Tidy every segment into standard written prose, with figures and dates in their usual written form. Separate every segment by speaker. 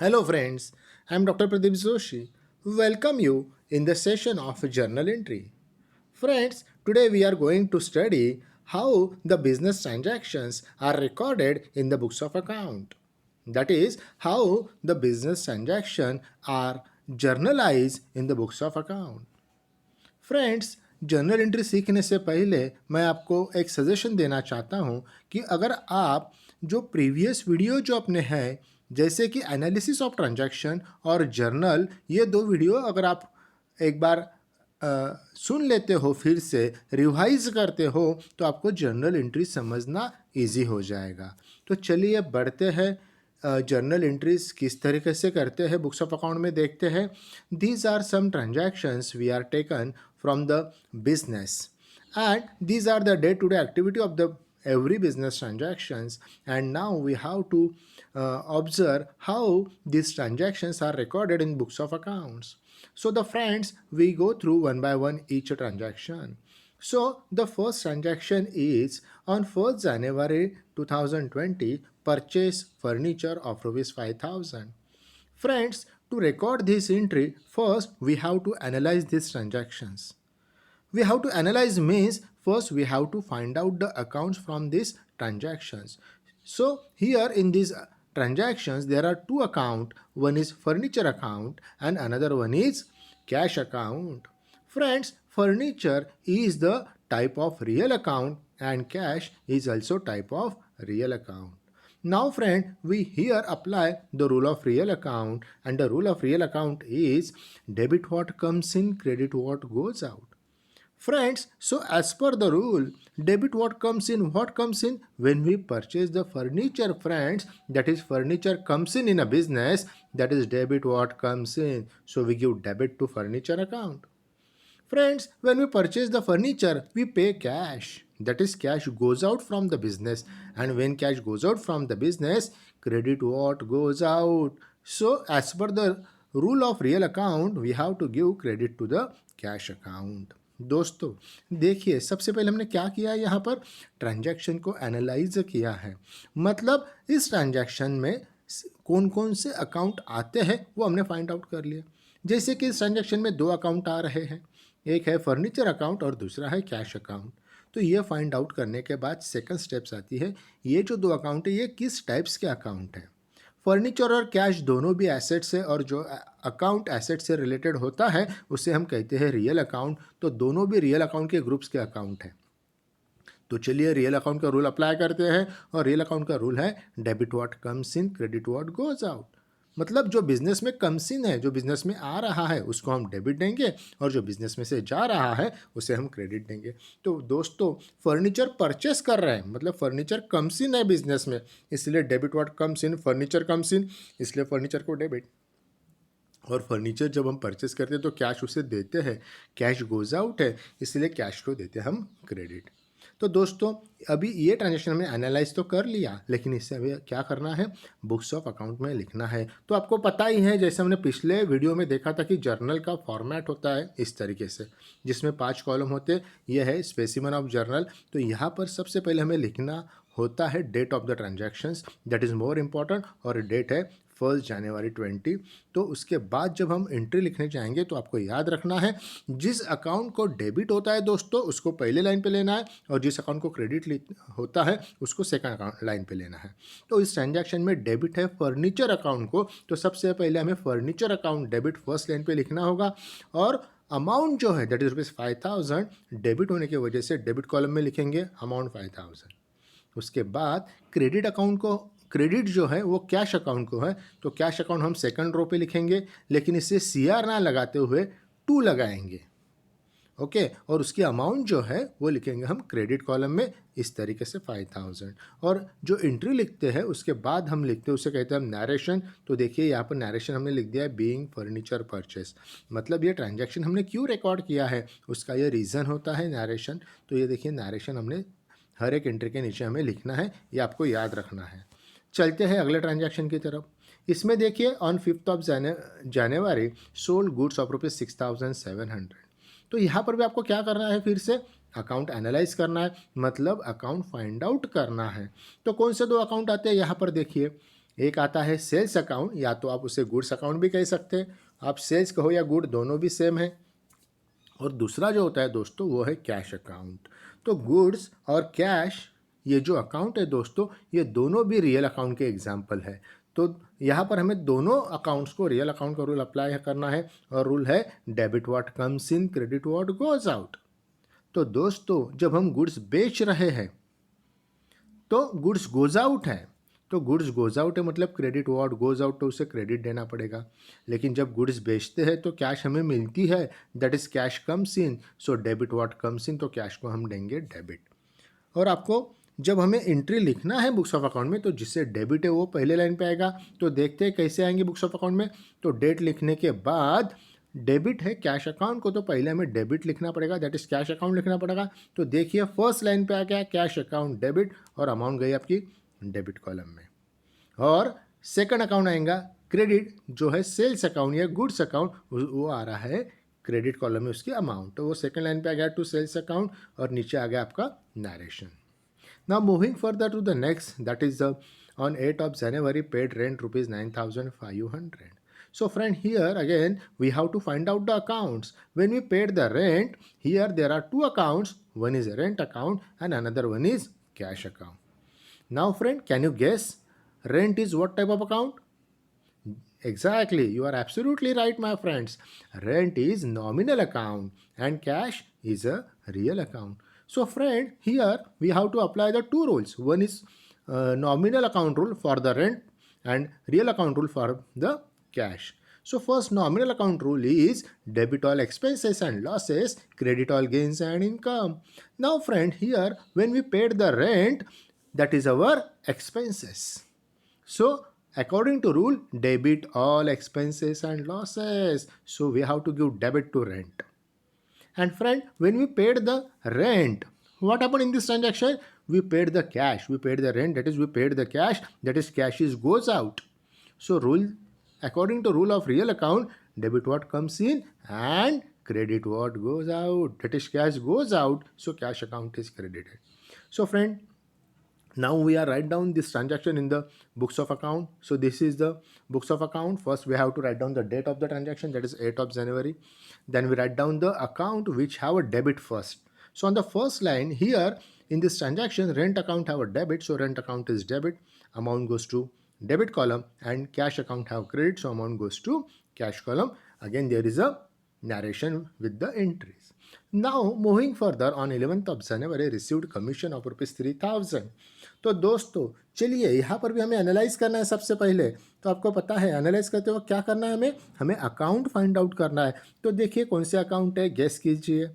Speaker 1: Hello, friends. I'm Dr. Pradeep Joshi. Welcome you in the session of journal entry. Friends, today we are going to study how the business transactions are recorded in the books of account. That is, how the business transactions are journalized in the books of account. Friends, journal entry सीखने से पहले मैं आपको एक suggestion देना चाहता हूँ कि अगर आप जो प्रीवियस वीडियो जो अपने हैं, जैसे कि एनालिसिस ऑफ ट्रांजैक्शन और जर्नल, ये दो वीडियो अगर आप एक बार सुन लेते हो, फिर से रिवाइज करते हो, तो आपको जर्नल एंट्री समझना इजी हो जाएगा। तो चलिए बढ़ते हैं, जर्नल एंट्रीज किस तरीके से करते हैं बुक्स ऑफ अकाउंट में देखते हैं। These are some transactions we are taken from the business, and these are the day to day activity of the every business transactions, and now we have to observe how these transactions are recorded in books of accounts. So the friends, we go through one by one each transaction. So the first transaction is on 1st January 2020, purchase furniture of rupees 5000. Friends, to record this entry, first we have to analyze these transactions. We have to analyze means first we have to find out the accounts from these transactions. So here in these transactions there are two accounts. One is furniture account and another one is cash account. Friends, furniture is the type of real account and cash is also type of real account. Now friend, we here apply the rule of real account, and the rule of real account is debit what comes in, credit what goes out. Friends, so as per the rule, debit what comes in, when we purchase the furniture, friends, that is furniture comes in a business, that is debit what comes in. So we give debit to furniture account. Friends, when we purchase the furniture, we pay cash. That is, cash goes out from the business. And when cash goes out from the business, credit what goes out. So, as per the rule of real account, we have to give credit to the cash account. दोस्तों, देखिए, सबसे पहले हमने क्या किया है, यहाँ पर ट्रांजैक्शन को एनालाइज किया है। मतलब इस ट्रांजैक्शन में कौन कौन से अकाउंट आते हैं वो हमने फाइंड आउट कर लिया। जैसे कि इस ट्रांजैक्शन में दो अकाउंट आ रहे हैं, एक है फर्नीचर अकाउंट और दूसरा है कैश अकाउंट। तो ये फाइंड आउट करने के बाद सेकंड स्टेप्स आती है, ये जो दो अकाउंट है ये किस टाइप्स के अकाउंट हैं। फर्नीचर और कैश दोनों भी एसेट्स है, और जो अकाउंट एसेट से रिलेटेड होता है उसे हम कहते हैं रियल अकाउंट। तो दोनों भी रियल अकाउंट के ग्रुप्स के अकाउंट हैं। तो चलिए रियल अकाउंट का रूल अप्लाई करते हैं, और रियल अकाउंट का रूल है debit what comes in, credit what goes out. मतलब जो बिजनेस में कम्स इन है, जो बिजनेस में आ रहा है उसको हम डेबिट देंगे, और जो बिजनेस में से जा रहा है उसे हम क्रेडिट देंगे। तो दोस्तों, फर्नीचर परचेस कर रहे हैं, मतलब फर्नीचर कम्स इन है बिजनेस में, इसलिए debit what comes in, furniture comes in, इसलिए फर्नीचर को डेबिट। और फर्नीचर जब हम परचेस करते हैं तो कैश उसे देते हैं, कैश गोज आउट है, इसलिए कैश को देते हैं हम क्रेडिट। तो दोस्तों, अभी ये ट्रांजेक्शन हमने एनालाइज तो कर लिया, लेकिन इससे अभी क्या करना है, बुक्स ऑफ अकाउंट में लिखना है। तो आपको पता ही है, जैसे हमने पिछले वीडियो में देखा था कि जर्नल का फॉर्मेट होता है इस तरीके से, जिसमें 5 कॉलम होते हैं। यह है स्पेसिमन ऑफ जर्नल। तो यहाँ पर सबसे पहले हमें लिखना होता है date of the transactions, that is more important, और डेट है 1 जनवरी 20। तो उसके बाद जब हम एंट्री लिखने जाएंगे तो आपको याद रखना है, जिस अकाउंट को डेबिट होता है दोस्तों उसको पहले लाइन पे लेना है, और जिस अकाउंट को क्रेडिट होता है उसको सेकंड अकाउंट लाइन पे लेना है। तो इस ट्रांजैक्शन में डेबिट है फर्नीचर अकाउंट को, तो सबसे पहले हमें furniture account debit first line पे लिखना होगा, और अमाउंट जो है दैट इज रुपीज़ 5000 डेबिट होने की वजह से डेबिट कॉलम में लिखेंगे अमाउंट 5000। उसके बाद क्रेडिट अकाउंट को, क्रेडिट जो है वो कैश अकाउंट को है, तो कैश अकाउंट हम सेकंड रो पे लिखेंगे, लेकिन इसे CR ना लगाते हुए 2 लगाएंगे। ओके, और उसकी अमाउंट जो है वो लिखेंगे हम क्रेडिट कॉलम में इस तरीके से 5000। और जो एंट्री लिखते हैं उसके बाद हम लिखते हैं, उसे कहते हैं हम नरेशन। तो देखिए यहाँ पर नरेशन हमने लिख दिया है बीइंग फर्नीचर परचेस। मतलब ये ट्रांजैक्शन हमने क्यों रिकॉर्ड किया है उसका ये रीज़न होता है नरेशन। तो ये देखिए नरेशन हमने हर एक एंट्री के नीचे हमें लिखना है, ये आपको याद रखना है। चलते हैं अगले ट्रांजैक्शन की तरफ। इसमें देखिए on 5th of January sold goods of rupees 6700। तो यहाँ पर भी आपको क्या करना है, फिर से अकाउंट एनालाइज करना है, मतलब अकाउंट फाइंड आउट करना है। तो कौन से दो अकाउंट आते हैं यहाँ पर देखिए, एक आता है सेल्स अकाउंट, या तो आप उसे गुड्स अकाउंट भी कह सकते हैं, आप सेल्स कहो या गुड दोनों भी सेम है। और दूसरा जो होता है दोस्तों वो है कैश अकाउंट। तो गुड्स और कैश ये जो अकाउंट है दोस्तों, ये दोनों भी रियल अकाउंट के एग्जाम्पल है। तो यहाँ पर हमें दोनों अकाउंट्स को रियल अकाउंट का रूल अप्लाई करना है, और रूल है debit what comes in, credit what goes out. तो दोस्तों जब हम गुड्स बेच रहे हैं तो गुड्स गोज आउट है, तो गुड्स गोज आउट है मतलब क्रेडिट व्हाट गोज आउट, तो उसे क्रेडिट देना पड़ेगा। लेकिन जब गुड्स बेचते हैं तो कैश हमें मिलती है, that is cash comes in, so debit what comes इन, तो कैश को हम देंगे डेबिट। और आपको जब हमें एंट्री लिखना है बुक्स ऑफ अकाउंट में, तो जिससे डेबिट है वो पहले लाइन पे आएगा। तो देखते हैं कैसे आएंगे बुक्स ऑफ अकाउंट में। तो डेट लिखने के बाद डेबिट है कैश अकाउंट को, तो पहले हमें डेबिट लिखना पड़ेगा, दैट इज कैश अकाउंट लिखना पड़ेगा। तो देखिए फर्स्ट लाइन पे आ गया कैश अकाउंट डेबिट, और अमाउंट गई आपकी डेबिट कॉलम में। और सेकंड अकाउंट आएगा क्रेडिट, जो है सेल्स अकाउंट या गुड्स अकाउंट, वो आ रहा है क्रेडिट कॉलम में उसकी अमाउंट, तो वो सेकंड लाइन पे आ गया टू सेल्स अकाउंट, और नीचे आ गया आपका narration. Now moving further to the next, that is on 8th of January paid rent rupees 9,500. So friend, here again we have to find out the accounts. When we paid the rent, here there are two accounts. One is a rent account and another one is cash account. Now friend, can you guess rent is what type of account? Exactly, you are absolutely right, my friends. Rent is nominal account and cash is a real account. So, friend, here we have to apply the two rules. One is nominal account rule for the rent and real account rule for the cash. So, first nominal account rule is debit all expenses and losses, credit all gains and income. Now, friend, here when we paid the rent, that is our expenses. So, according to rule, debit all expenses and losses. So, we have to give debit to rent. And friend, when we paid the rent, what happened in this transaction? We paid the cash. We paid the rent. That is, we paid the cash. That is, cash is goes out. So, rule according to rule of real account, debit what comes in and credit what goes out. That is, cash goes out. So, cash account is credited. So, friend, now we are write down this transaction in the books of account. So this is the books of account. First we have to write down the date of the transaction, that is 8th of January. Then we write down the account which have a debit first. So on the first line here in this transaction, rent account have a debit, so rent account is debit, amount goes to debit column, and cash account have credit, so amount goes to cash column. Again there is a narration with the entries. Now moving further, on 11th of January received commission of rupees 3,000. तो दोस्तों चलिए यहाँ पर भी हमें analyse करना है सबसे पहले। तो आपको पता है एनालाइज करते वक्त क्या करना है, हमें अकाउंट फाइंड आउट करना है। तो देखिए कौन से अकाउंट है, गेस कीजिए।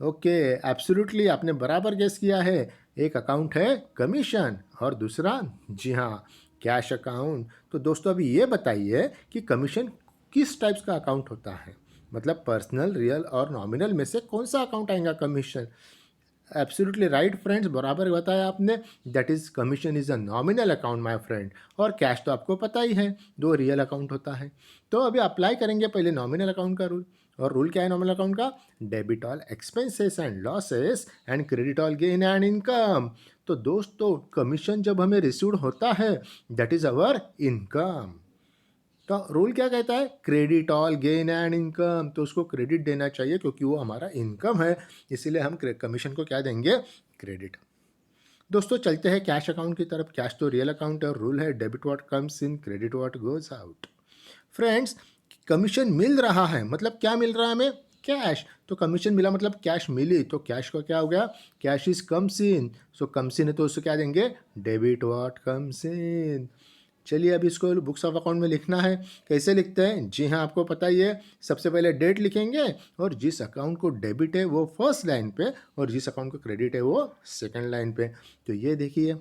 Speaker 1: ओके, एब्सोल्युटली आपने बराबर गेस किया है। एक अकाउंट है कमीशन और दूसरा, जी हाँ, कैश अकाउंट। तो दोस्तों अभी ये बताइए कि कमीशन किस टाइप्स का अकाउंट होता है, मतलब पर्सनल, रियल और नॉमिनल में से कौन सा अकाउंट आएगा कमीशन। एब्सोल्युटली राइट फ्रेंड्स, बराबर बताया आपने। That is commission is a nominal account my friend. और कैश तो आपको पता ही है, दो रियल अकाउंट होता है। तो अभी अप्लाई करेंगे पहले नॉमिनल अकाउंट का रूल। और रूल क्या है नॉमिनल अकाउंट का? Debit all expenses and losses and credit all gain and income. तो दोस्तों कमीशन जब हमें रिसीव्ड होता है, दैट इज अवर इनकम। तो रूल क्या कहता है? Credit all gain and income. तो उसको क्रेडिट देना चाहिए क्योंकि वो हमारा इनकम है, इसीलिए हम कमीशन को क्या देंगे? क्रेडिट। दोस्तों चलते हैं कैश अकाउंट की तरफ। कैश तो रियल अकाउंट है और रूल है debit what comes in, credit what goes out. Friends, commission मिल रहा है मतलब क्या मिल रहा है हमें? कैश। तो कमीशन मिला मतलब कैश मिली, तो कैश का क्या हो गया? Cash is comes in. So comes in है तो उसको क्या देंगे? डेबिट व्हाट कम्स इन। चलिए अब इसको बुक्स ऑफ अकाउंट में लिखना है। कैसे लिखते हैं? जी हाँ, आपको पता ही है। सबसे पहले डेट लिखेंगे और जिस अकाउंट को डेबिट है वो फर्स्ट लाइन पे और जिस अकाउंट को क्रेडिट है वो सेकंड लाइन पे। तो ये देखिए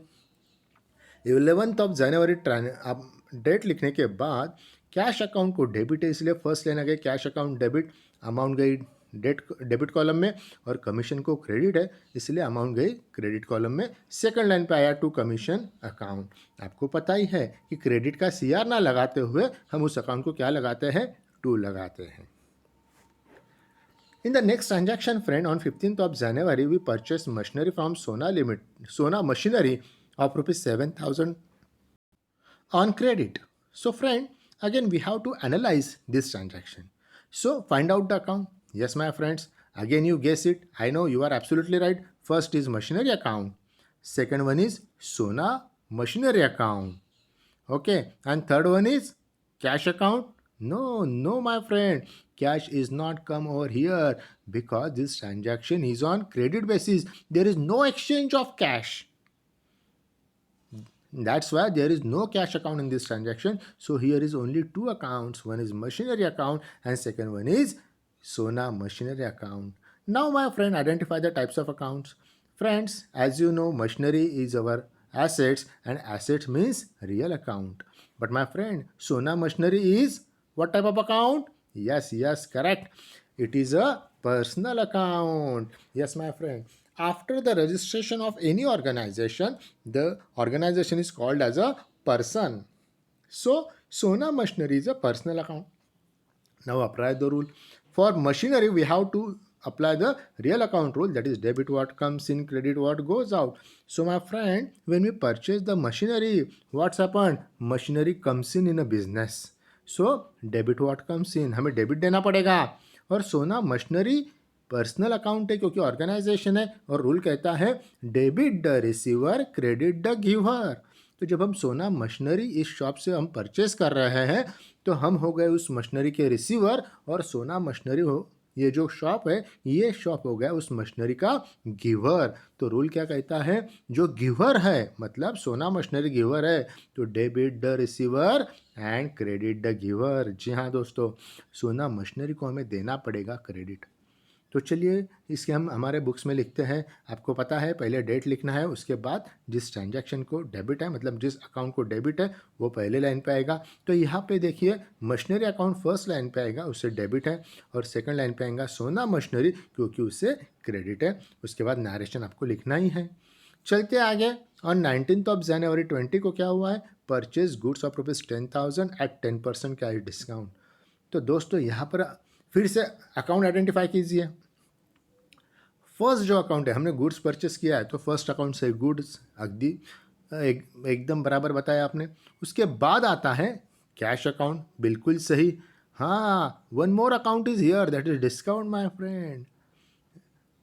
Speaker 1: 11th ऑफ जनवरी आप डेट लिखने के बाद कैश अकाउंट को डेबिट है इसलिए फर्स्ट लाइन आ गई कैश अकाउंट डेबिट, अमाउंट गई डेबिट कॉलम में, और कमीशन को क्रेडिट है इसलिए अमाउंट गई क्रेडिट कॉलम में। सेकंड लाइन पे आया टू कमीशन अकाउंट। आपको पता ही है कि क्रेडिट का सीआर ना लगाते हुए हम उस अकाउंट को क्या लगाते हैं? टू लगाते हैं। In the next transaction, friend, on 15th of January, we purchased machinery from Sona Machinery of rupees 7,000 on credit. So friend, again we have to analyze this transaction. So find out the account. Yes, my friends, again you guess it. I know you are absolutely right. First is machinery account. Second one is Sona machinery account. Okay, and third one is cash account. No, no, my friend, cash is not come over here because this transaction is on credit basis. There is no exchange of cash. That's why there is no cash account in this transaction. So here is only two accounts. One is machinery account and second one is Sona machinery account. Now my friend, identify the types of accounts. Friends, as you know, machinery is our assets and assets means real account. But my friend, Sona machinery is what type of account? Yes, yes, correct. It is a personal account. Yes, my friend. After the registration of any organization, the organization is called as a person. So, Sona Machinery is a personal account. Now, apply the rule. For machinery, we have to apply the real account rule, that is debit what comes in, credit what goes out. So, my friend, when we purchase the machinery, what's happened? Machinery comes in a business. So debit what comes इन, हमें debit देना पड़ेगा. और सोना machinery personal account है क्योंकि organisation है और rule कहता है debit the receiver credit the giver. तो जब हम सोना मशीनरी इस शॉप से हम परचेस कर रहे हैं तो हम हो गए उस मशीनरी के रिसीवर और सोना मशीनरी हो ये जो शॉप है ये शॉप हो गया उस मशीनरी का गिवर. तो रूल क्या कहता है, जो गिवर है मतलब सोना मशीनरी गिवर है तो debit the receiver and credit the giver. जी हाँ दोस्तों, सोना मशीनरी को हमें देना पड़ेगा क्रेडिट. तो चलिए इसके हम हमारे बुक्स में लिखते हैं. आपको पता है पहले डेट लिखना है, उसके बाद जिस ट्रांजैक्शन को डेबिट है मतलब जिस अकाउंट को डेबिट है वो पहले लाइन पे आएगा. तो यहाँ पे देखिए मशीनरी अकाउंट फर्स्ट लाइन पे आएगा, उससे डेबिट है, और सेकंड लाइन पे आएगा सोना मशीनरी क्योंकि उससे क्रेडिट है. उसके बाद नरेशन आपको लिखना ही है. चलते आगे. ऑन 19th ऑफ जनवरी 20 को क्या हुआ है, purchase goods of ₹10,000 at 10% cash discount. तो दोस्तों यहाँ पर फिर से अकाउंट आइडेंटिफाई कीजिए. फर्स्ट जो अकाउंट है हमने गुड्स परचेस किया है तो फर्स्ट अकाउंट से गुड्स अगदी एकदम बराबर बताया आपने. उसके बाद आता है कैश अकाउंट, बिल्कुल सही. हाँ, one more account is here that is discount my friend.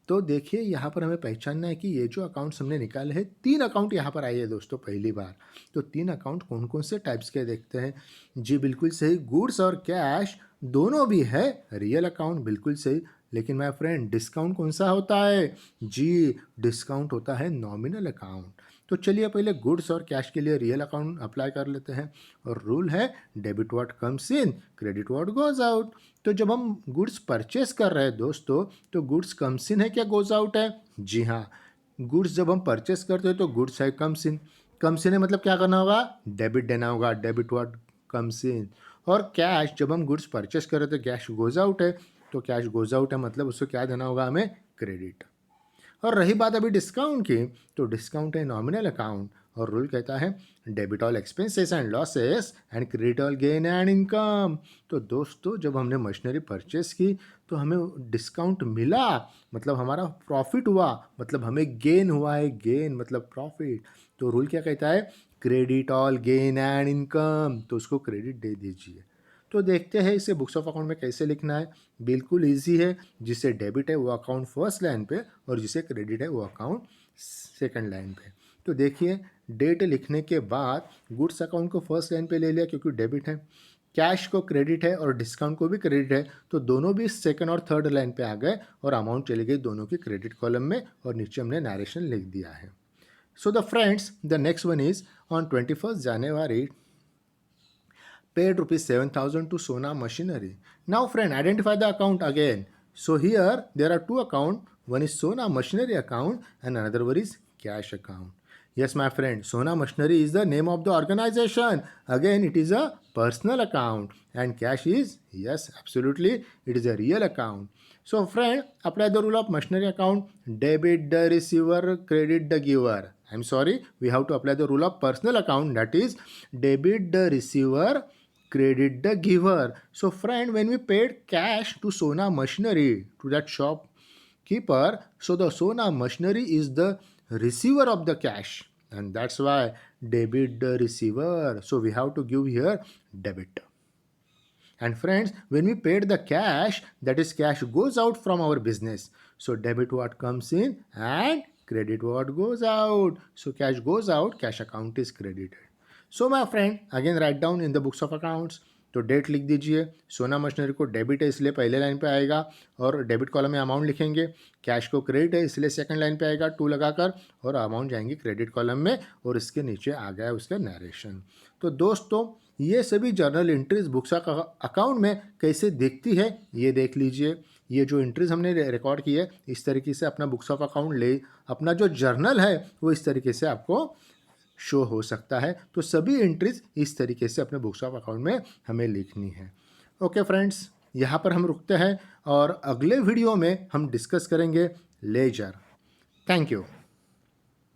Speaker 1: तो देखिए यहाँ पर हमें पहचानना है कि ये जो अकाउंट्स हमने निकाले हैं 3 अकाउंट यहाँ पर आए हैं दोस्तों पहली बार. तो 3 अकाउंट कौन कौन से टाइप्स के देखते हैं. जी बिल्कुल सही, गुड्स और कैश दोनों भी है रियल अकाउंट, बिल्कुल सही. लेकिन माय फ्रेंड डिस्काउंट कौन सा होता है, जी डिस्काउंट होता है नॉमिनल अकाउंट. तो चलिए पहले गुड्स और कैश के लिए रियल अकाउंट अप्लाई कर लेते हैं. और रूल है debit what comes in credit what goes out. तो जब हम गुड्स परचेस कर रहे हैं दोस्तों तो गुड्स कम्स इन है क्या गोज आउट है. जी हाँ, गुड्स जब हम परचेस करते हैं तो गुड्स है कम्स इन. कम्स इन है मतलब क्या करना होगा, डेबिट देना होगा, डेबिट व्हाट कम्स इन. और कैश जब हम गुड्स परचेस कर रहे थे कैश गोज आउट है तो कैश गोज आउट है मतलब उसको क्या देना होगा हमें, क्रेडिट. और रही बात अभी डिस्काउंट की, तो डिस्काउंट है नॉमिनल अकाउंट और रूल कहता है debit all expenses and losses and credit all gain and income. तो दोस्तों जब हमने मशीनरी परचेस की तो हमें डिस्काउंट मिला मतलब हमारा प्रॉफिट हुआ, मतलब हमें गेन हुआ है, गेन मतलब प्रॉफिट. तो रूल क्या कहता है, credit all gain and income, तो उसको क्रेडिट दे दीजिए. तो देखते हैं इसे बुक्स ऑफ अकाउंट में कैसे लिखना है. बिल्कुल इजी है, जिसे डेबिट है वो अकाउंट फर्स्ट लाइन पे और जिसे क्रेडिट है वो अकाउंट सेकंड लाइन पे. तो देखिए डेट लिखने के बाद गुड्स अकाउंट को फर्स्ट लाइन पे ले लिया क्योंकि डेबिट है, कैश को क्रेडिट है और डिस्काउंट को भी क्रेडिट है तो दोनों भी सेकंड और थर्ड लाइन पे आ गए और अमाउंट चली गई दोनों की क्रेडिट कॉलम में और नीचे हमने नरेशन लिख दिया है. So the friends the next one is on 21st January paid ₹7,000 to Sona Machinery. Now friend, identify the account again. So here there are two accounts. One is Sona Machinery account and another one is cash account. Yes my friend, Sona Machinery is the name of the organization. Again it is a personal account and cash is, yes absolutely, it is a real account. So friend, apply the rule of machinery account. Debit the receiver, credit the giver. I'm sorry, we have to apply the rule of personal account, that is debit the receiver, credit the giver. So friend, when we paid cash to Sona Machinery, to that shopkeeper, so the Sona Machinery is the receiver of the cash. and that's why debit the receiver. So we have to give here debit. And friends, when we paid the cash, that is cash goes out from our business. So debit what comes in and credit what goes out. So cash goes out, cash account is credited. So my friend, again write down in the books of accounts. तो date लिख दीजिए, सोना machinery को debit है इसलिए पहले line पे आएगा और डेबिट कॉलम में अमाउंट लिखेंगे, कैश को क्रेडिट है इसलिए सेकंड लाइन पे आएगा 2 लगाकर और अमाउंट जाएंगी क्रेडिट कॉलम में और इसके नीचे आ गया उसका नरेशन। तो दोस्तों ये सभी जर्नल एंट्रीज बुक्स अकाउंट में कैसे दिखती है ये देख लीजिए। ये जो एंट्रीज हमने रिकॉर्ड की है इस तरीके से अपना बुक्स ऑफ अकाउंट ले अपना जो जर्नल है वो इस तरीके से आपको शो हो सकता है। तो सभी एंट्रीज इस तरीके से अपने बुक्स ऑफ अकाउंट में हमें लिखनी है। ओके फ्रेंड्स, यहाँ पर हम रुकते हैं और अगले वीडियो में हम डिस्कस करेंगे लेजर। Thank you.